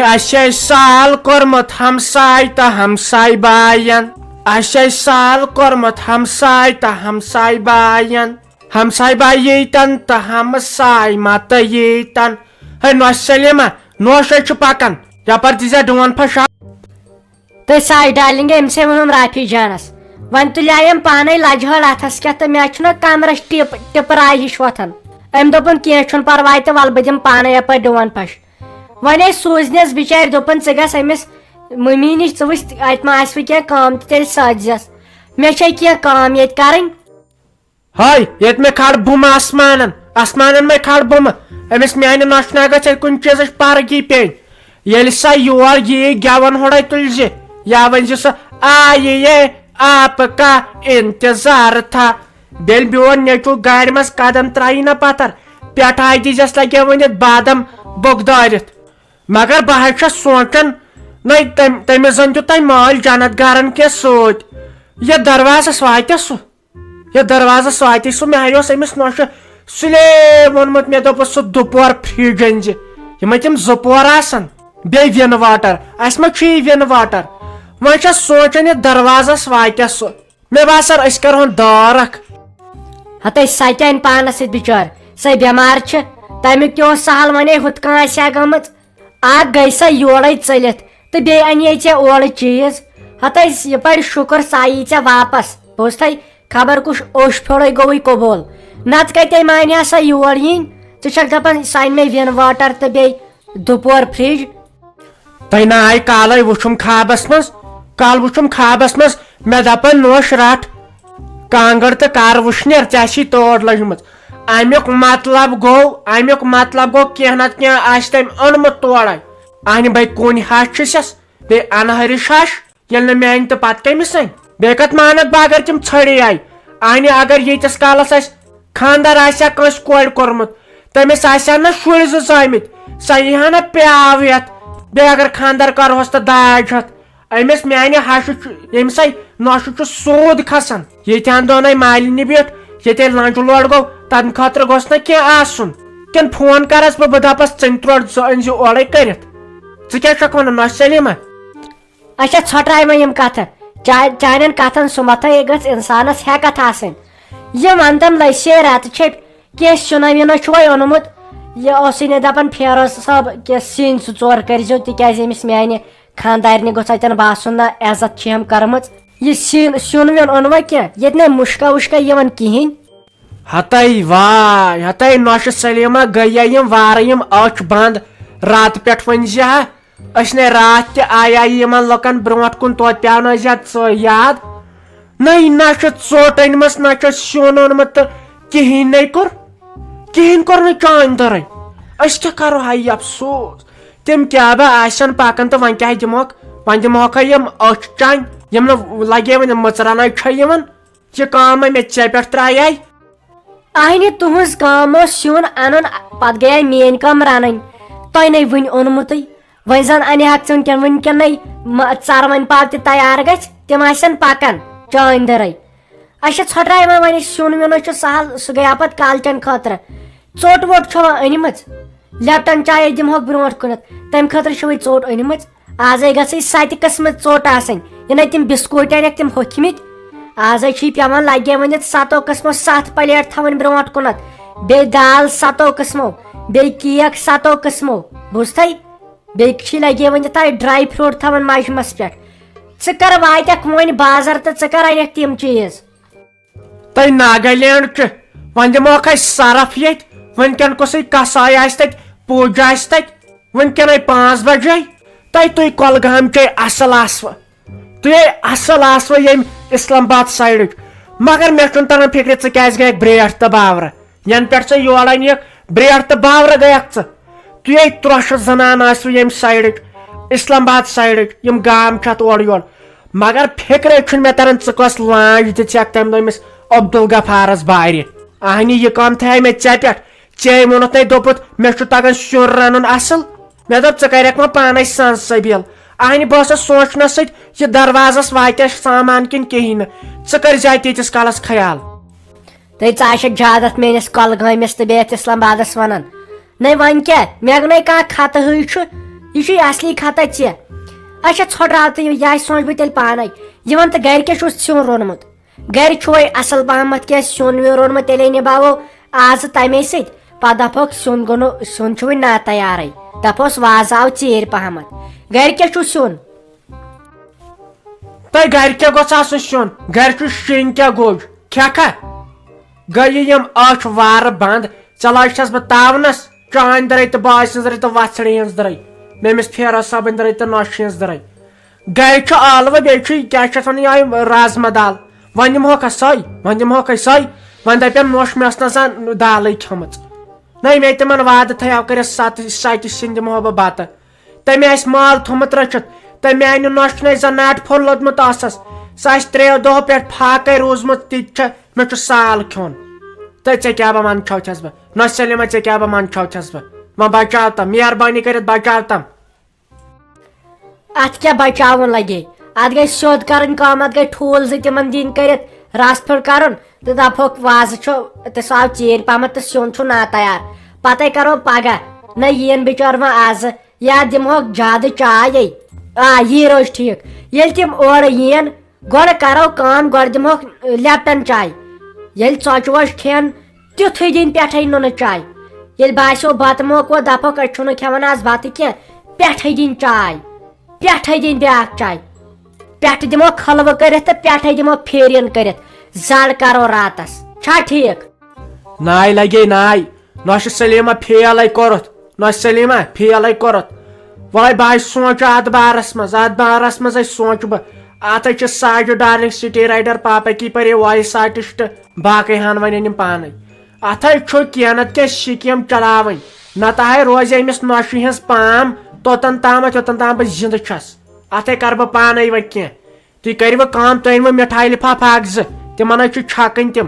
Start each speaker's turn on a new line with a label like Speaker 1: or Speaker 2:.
Speaker 1: Ashe sal kormut hamsay ta hamsay bayan. Ashe sal kormut hamsay ta hamsay bayan. Hamsay bayitan ta hamsay mata yitan. Hey no selima no şey çupakan. Yapar dize duman paşa.
Speaker 2: تو ساے ڈالیں گے امسے ونم Rafi جانس one تلیایم پانے لجہل اتھس کیا تو مے چھنا کمرس Tupper آئی ہش وتھان ام دوپن کی چھن پرواے تو ول بدم پانے اپ ڈوان پش ونے سوزنس بچار دوپن ژ گس امس ممی نش ژ وس ات ما آسو کیا کام تیل ساجس مے چھ کیا کام یت کرن
Speaker 1: ہاے یت میں کھڑ بوم آسمانن میں کھڑ بوم امس میانہ نشنا گژھِ کُنہِ چیٖزٕچ پرگی پین ییٚلہِ سا یور یی گٮ۪وَن ہُرے تُلزِ یا ونزِ سۄ آیہِ یہ آپ کا انتظار تھا بیٚیہِ بیون نیچو گاڑِ منٛز قدم ترٛایی نہ پتھر پٮ۪ٹھٕ آیہِ دِژٮ۪س لگے ؤنِتھ بادم بۄگدٲرِتھ مگر بہٕ حظ چھس سونٛچان نَے تٔمِس زن دیُت تۄہہِ مٲلۍ جنت گارن کینٛہہ سۭتۍ یتھ دروازس واتہِ سُہ مےٚ اوس أمِس نۄشہِ سُلے ووٚنمُت مےٚ دوٚپُس سُہ دُپور فرج أنزِ یِمے تِم زٕ پور آسان بیٚیہِ وِن واٹر اسہِ ما چھُ یہِ وِن واٹر وۄنۍ چھس سونٛچان یتھ دروازس واتہِ سُہ مےٚ باسان أسۍ کرہون دار اکھ
Speaker 2: ہتے سچن پانس سۭتۍ بچار سۄ بٮ۪مار چھِ تمیُک تہِ اوس سہل ونے ہُتھ کٔنۍ آسہِ ہا گٔمٕژ اکھ گٔے سۄ یورے ژٔلِتھ تہٕ بیٚیہِ انے ژےٚ اورٕ چیٖز ہتے یہِ پرِ شُکر سۄ آیی ژےٚ واپس بوٗزتھے خبر کُس اوٚش پھیوٚرے گوٚوٕے قبوٗل نتہٕ کتے مانہِ ہا سۄ یور یِنۍ ژٕ چھکھ دپان سۄ انہِ مےٚ وِن واٹر تہٕ بیٚیہِ دُپور فرج
Speaker 1: تۄہہِ نہ آیہِ کالے وٕچھُم خوابس منٛز مےٚ دپان نوش رٹھ کانگٕر تہٕ کر وٕشنیر ژےٚ آسی تور لٔجمٕژ امیُک مطلب گوٚو کینٛہہ نتہٕ کینٛہہ آسہِ تٔمۍ اوٚنمُت تورے انہِ بے کُنہِ ہش چھُسس بیٚیہِ انہرِش ہش ییٚلہِ نہٕ مےٚ انہِ تہٕ پتہٕ کٔمِس انہِ بیٚیہِ کتھ مانکھ بہٕ اگر تِم ژھٔرے آیہِ انہِ اگر ییٖتِس کالس اسہِ خاندر آسہِ ہا کٲنٛسہِ کورِ کوٚرمُت تٔمِس آسہِ ہا نہ شُرۍ زٕ زٲمٕتۍ سۄ یی ہا نہ پیاو یتھ بیٚیہِ اگر خاندر کرہوس تہٕ داج ہتھ أمِس میانہِ ہشہِ ییٚمہِ سٕے نۄشہِ چھُ سوٗد کھسان ییٚتہِ اندونٕے مالنہِ بیٖٹھ ییٚتہِ لنٛچ لوڑ گوٚو تمہِ خٲطرٕ گوٚژھ نہ کینٛہہ آسُن کِنہٕ فون کرس بہٕ دپس ژٕنہِ تروڑ زٕ أنزِ اورے کٔرِتھ ژٕ کیٛاہ چھکھ ونان نۄش سلیما
Speaker 2: اچھا ژھۄٹراے وۄنۍ یِم کتھٕ چانٮ۪ن کتھن سُمتھے گٔژھ انسانس ہیکتھ آسٕنۍ یِم ونتم لسے رتہٕ چھپۍ کینٛہہ سِیُنا وِیُنا چھُ وۄنۍ اوٚنمُت یہِ اوسُے نہٕ دپان فیروز صٲب کینٛہہ سِنۍ زٕ ژور کٔرزیٚو تِکیازِ أمِس میانہِ خاندارنہِ گوٚژھ اتٮ۪ن باسُن نہ عزت چھِ أمۍ کٔرمٕژ یہِ سیُن ویُن اوٚنوا کینٛہہ ییٚتہِ نَے مُشکا وُشکا یِوان کِہینۍ
Speaker 1: ہتے نۄشہِ سلیما گٔیے یِم وارٕ یِم أچھ بنٛد راتہٕ پٮ۪ٹھ ؤنزِ ہا أسۍ نے راتھ تہِ آیے یِمن لُکن برونٛٹھ کُن توتہِ پیٛاونٲوزِ ژٕ یاد نہ چھُ ژوٚٹ أنمٕژ نہ چھُ سیُن اوٚنمُت تہٕ کِہینۍ کوٚر نہٕ چٲنۍ دٔرٕے أسۍ کیٛاہ کرو ہاے افسوس تِم کیٛاہ با آسن پکان تہٕ وۄنۍ کیٛاہ دِمہوکھے یِم أچھ چانہِ یِم نہٕ لگے وۄنۍ مٕژرانٕے چھے یِمن یہِ کٲم مےٚ ژےٚ پٮ۪ٹھ ترٛایے
Speaker 2: آہنہِ تُہنٛز کٲم اوس سیُن انُن پتہٕ گٔیے میٲنۍ کٲم رنٕنۍ تۄہہِ نَے وُنہِ اوٚنمُتٕے وۄنۍ زن انہاکھ ژٕ وٕنکیٚنٕے ژروَنۍ پاو تہِ تیار گژھِ تِم آسن پکان چٲنۍ دٔرٕے اچھا ژھۄٹراے وۄنۍ سیُن ویُن چھُ سہل سُہ گٔیو پتہٕ کالچن خٲطرٕ ژوٚٹ ووٚٹ چھوا أنمٕژ لیپٹن چاے دِمہوکھ برونٛٹھ کُنتھ تمہِ خٲطرٕ چھِ وۄنۍ ژوٚٹ أنمٕژ آزے گژھِ سَتہِ قٕسمٕچ ژوٚٹ آسٕنۍ یِنَے تِم بِسکوٗٹ انکھ تِم ہوٚکھمٕتۍ آزے چھُے پیٚوان لگے ؤنِتھ 7 قٕسمو 7 پلیٹ تھاوٕنۍ برونٛٹھ کُنتھ بیٚیہِ دال 7 قٕسمو بیٚیہِ کیک 7 قٕسمو بوٗزتھے بیٚیہِ چھُے لگے ؤنِتھ تھاوٕنۍ ڈراے فروٗٹ تھاوٕنۍ مجمس پٮ۪ٹھ ژٕ کر واتکھ وۄنۍ بازر تہٕ ژٕ کر انکھ تِم چیٖز
Speaker 1: تۄہہِ ناگالینڈ چھُ وۄنۍ دِموکھ أسۍ سرف ییٚتہِ وٕنکیٚن کُسٕے کساے آسہِ تتہِ پوٗجا آسہِ تتہِ وٕنکیٚنٕے 5 بجے تُہۍ کۄلگامچے اصل آسوٕ ییٚمہِ اسلام آباد سایڈٕچ مگر مےٚ چھُنہٕ تران فکرِ ژٕ کیازِ گٔیکھ برٛیٹھ تہٕ باورٕ ینہٕ پٮ۪ٹھ ژٕ یور أنِکھ برٛیٹھ تہٕ باورٕ گٔیکھ ژٕ تُہۍ ترٛوشہِ زنان آسوٕ ییٚمہِ سایڈٕچ اسلام آباد سایڈٕچ یِم گام چھِ اتھ اورٕ یور مگر فکرے چھُنہٕ مےٚ تران ژٕ کۄس لانٛچ دِژکھ تمہِ دۄہ أمِس عبدالغفارس بارِ اہنہِ یہِ کٲم تھایے مےٚ ژےٚ پٮ۪ٹھ ژےٚ ووٚنُتھ نے دوٚپُتھ مےٚ چھُ تگان سیُن رنُن اصل مےٚ دوٚپ ژٕ کرکھ وۄنۍ پانے سنٛز سبیل اہنہِ بہٕ ٲسٕس سونٛچنس سۭتۍ یہِ دروازس واتیا سامان کِنہٕ کِہینۍ نہٕ ژٕ کٔرزِ تیٖتِس کالس خیال
Speaker 2: ژٕ آسکھ زیادٕ میٲنِس کۄلگٲمِس تہٕ بیٚیہِ اسلام آبادس ونان نَے وۄنۍ کیٛاہ مےٚ نَے کانٛہہ خطہٕ ہٕے چھُ یہ اصلی خطہ ے اچھا ژھٹراو تو یہ سوچ بہ تیل پانے یہ ون تو گھر کیا سیون رونمت گھر چھوے اصل پہمت کیا سیون ویون رونمت تیلے نباو آز تمے ست پہ دپوک سیون گو سیون چھ نا تیار دپوس واز آو ژیر پہمت گھر کیا سیون
Speaker 1: تہ گھر کیا گوس آسن سیون گھر چھ شین کیا گوج کھا گئی یم اچھ وار بند چلاش چھس بہ تاونس چان درے تو باے سن درے تو وژھڑی ہنز درے ممس پھیرا صابن درے تو نوش ہنز درے گھر چھ ٲلوٕ بیٚیہِ چھُ کیاہ چھِ اتھ ونان یہے رازما دال وۄنۍ دِمہوکھا سۄے وۄنۍ دِمہوکھے سۄے وۄنۍ دپن نوش مےٚ ٲس نہٕ آسان دالٕے کھٔمٕژ نٔے مےٚ تِمن وعدٕ تھایو کٔرِتھ سَتہِ سِنۍ دِمہو بہٕ بتہٕ تٔمۍ آسہِ مال تھوٚمُت رٔچھِتھ تٔمۍ میانہِ نۄشہِ زن ناٹہِ پھوٚل لوٚدمُت آسس سۄ آسہِ 3 دۄہو پٮ۪ٹھ فاقے روٗزمُت تہِ چھِ مےٚ چھُ سال کھیوٚن تہٕ ژےٚ کیاہ بہٕ منٛدچھو چھس بہٕ نۄش سلیما ژےٚ کیاہ بہٕ منٛدچھو چھس بہٕ وۄنۍ بچاو تم مہربٲنی کٔرِتھ بچاو تم
Speaker 2: ات کیا بچاون لگے ات گئی سیود کرن کام ات گئی ٹھوٗل زٕ تمن دِنۍ کٔرِتھ رس پھِر کرُن تہٕ دپہوکھ وازٕ چھُ تہٕ سُہ آو ژیٖرۍ پہمتھ تہٕ سیُن چھُ نا تیار پتے کرو پگہہ نہ یِن بچور وۄنۍ آز یا دِمہوکھ زیادٕ چاے یی روزِ ٹھیٖک ییٚلہِ تِم اورٕ یِن گۄڈٕ کرو کٲم گۄڈٕ دِمہوکھ لیپٹن چاے ییٚلہِ ژۄچہِ وۄچہِ کھٮ۪ن تیُتھُے دِنۍ پٮ۪ٹھے نُنہٕ چاے ییٚلہِ باسیو بتہٕ موقعہٕ دپہوکھ أسۍ چھُنہٕ کھٮ۪وان آز بتہٕ کینٛہہ پٮ۪ٹھے دِنۍ چاے پٮ۪ٹھے دِنۍ بیاکھ چاے پٮ۪ٹھٕ دِمو کھلوٕ کٔرِتھ تہٕ پٮ۪ٹھے دِمو پھیرِن کٔرِتھ زڈ کرو راتس چھا ٹھیٖک
Speaker 1: ناے لگے ناے نوش سلیما فیلے کوٚرُتھ نوش سلیما فیلے کوٚرُتھ وۄنۍ بہٕ سونٛچہٕ اتھ بارس منٛز سونٛچہٕ بہٕ اتھ چھِ ساجو ڈارلنگ سٹی رائڈر پاپا کی پرے وائس آرٹسٹ باقی ہن ون یم پانے اتھ چھُ کینٛہہ نتہٕ کینٛہہ سکیٖم چلاوٕنۍ نتہٕ روزِ أمِس نۄشہِ ہٕنٛز پام توٚتن تام بہٕ زندٕ چھس اتھے کر بہٕ پانے وۄنۍ کینٛہہ تُہۍ کٔرِو کٲم تُہۍ أنۍوٕ مِٹھایہِ لِفاف اکھ زٕ تِمن چھُ چھکٕنۍ تِم